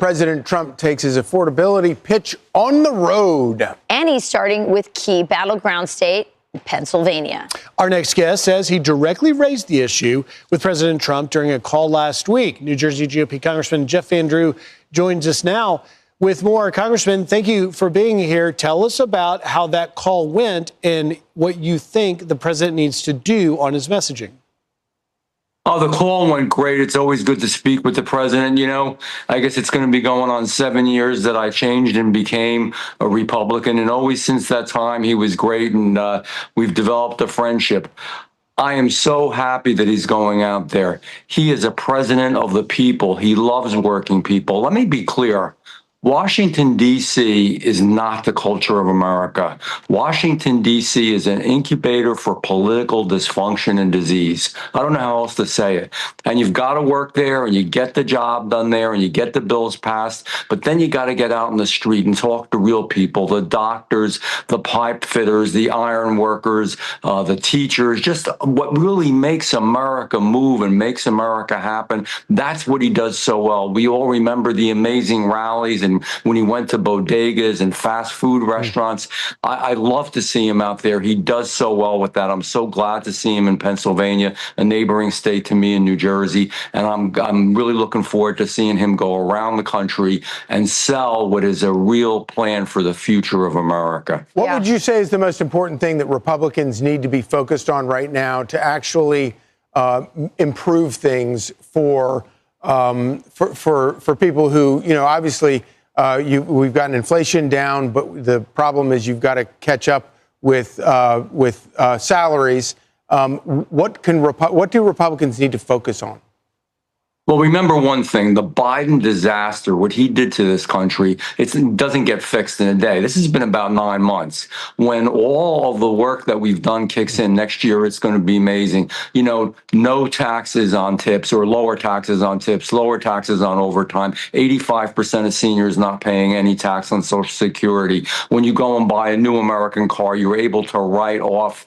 President Trump takes his affordability pitch on the road. And he's starting with key battleground state, Pennsylvania. Our next guest says he directly raised the issue with President Trump during a call last week. New Jersey GOP Congressman Jeff Van Drew joins us now with more. Congressman, thank you for being here. Tell us about how that call went and what you think the president needs to do on his messaging. Oh, the call went great. It's always good to speak with the president. You know, I guess it's going to be going on 7 years that I changed and became a Republican. And always since that time, he was great. And we've developed a friendship. I am so happy that he's going out there. He is a president of the people. He loves working people. Let me be clear. Washington, D.C. is not the culture of America. Washington, D.C. is an incubator for political dysfunction and disease. I don't know how else to say it. And you've got to work there, and you get the job done there, and you get the bills passed. But then you got to get out in the street and talk to real people, the doctors, the pipe fitters, the iron workers, the teachers, just what really makes America move and makes America happen. That's what he does so well. We all remember the amazing rallies and when he went to bodegas and fast food restaurants. I love to see him out there. He does so well with that. I'm so glad to see him in Pennsylvania, a neighboring state to me in New Jersey. And I'm really looking forward to seeing him go around the country and sell what is a real plan for the future of America. What would you say is the most important thing that Republicans need to be focused on right now to actually improve things for people who, you know, obviously we've gotten inflation down, but the problem is you've got to catch up with salaries. What do Republicans need to focus on? Well, remember one thing, the Biden disaster, what he did to this country, it doesn't get fixed in a day. This has been about 9 months. When all of the work that we've done kicks in next year, it's going to be amazing. You know, no taxes on tips or lower taxes on tips, lower taxes on overtime, 85% of seniors not paying any tax on Social Security. When you go and buy a new American car, you're able to write off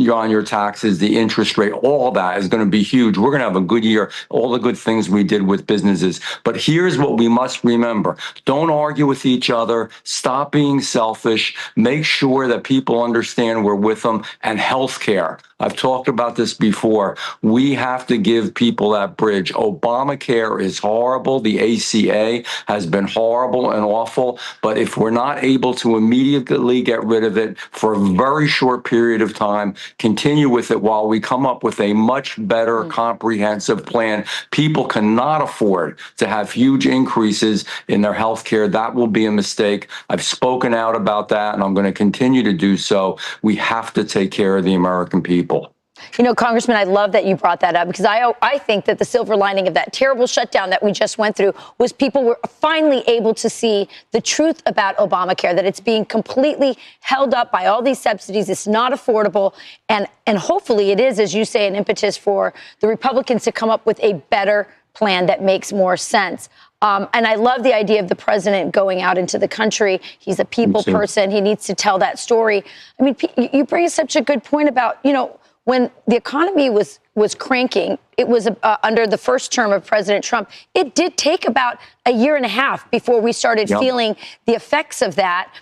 on your taxes, the interest rate, all that is going to be huge. We're going to have a good year, all the good things we did with businesses. But here's what we must remember. Don't argue with each other. Stop being selfish. Make sure that people understand we're with them. And healthcare. I've talked about this before. We have to give people that bridge. Obamacare is horrible. The ACA has been horrible and awful. But if we're not able to immediately get rid of it for a very short period of time, continue with it while we come up with a much better comprehensive plan, people cannot afford to have huge increases in their health care. That will be a mistake. I've spoken out about that, and I'm going to continue to do so. We have to take care of the American people. You know, Congressman, I love that you brought that up because I think that the silver lining of that terrible shutdown that we just went through was people were finally able to see the truth about Obamacare, that it's being completely held up by all these subsidies. It's not affordable. And hopefully it is, as you say, an impetus for the Republicans to come up with a better plan that makes more sense. And I love the idea of the president going out into the country. He's a people person. He needs to tell that story. I mean, you bring such a good point about, you know, when the economy was cranking, it was under the first term of President Trump. It did take about a year and a half before we started feeling the effects of that.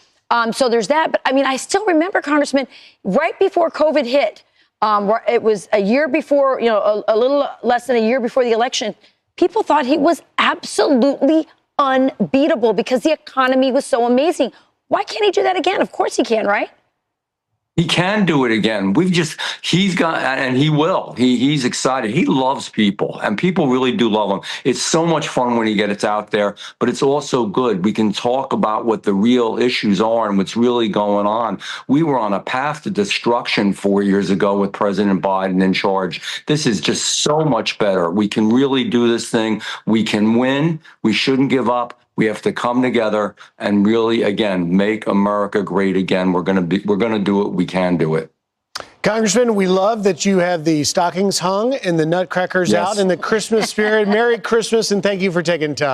So there's that. But I mean, I still remember, Congressman, right before COVID hit, it was a year before, you know, a little less than a year before the election. People thought he was absolutely unbeatable because the economy was so amazing. Why can't he do that again? Of course he can, right? He can do it again. He's got, and he will. He's excited. He loves people, and people really do love him. It's so much fun when he gets out there, but it's also good. We can talk about what the real issues are and what's really going on. We were on a path to destruction 4 years ago with President Biden in charge. This is just so much better. We can really do this thing. We can win. We shouldn't give up. We have to come together and really, again, make America great again. We're going to do it. We can do it. Congressman, we love that you have the stockings hung and the nutcrackers out in the Christmas spirit. Merry Christmas, and thank you for taking time.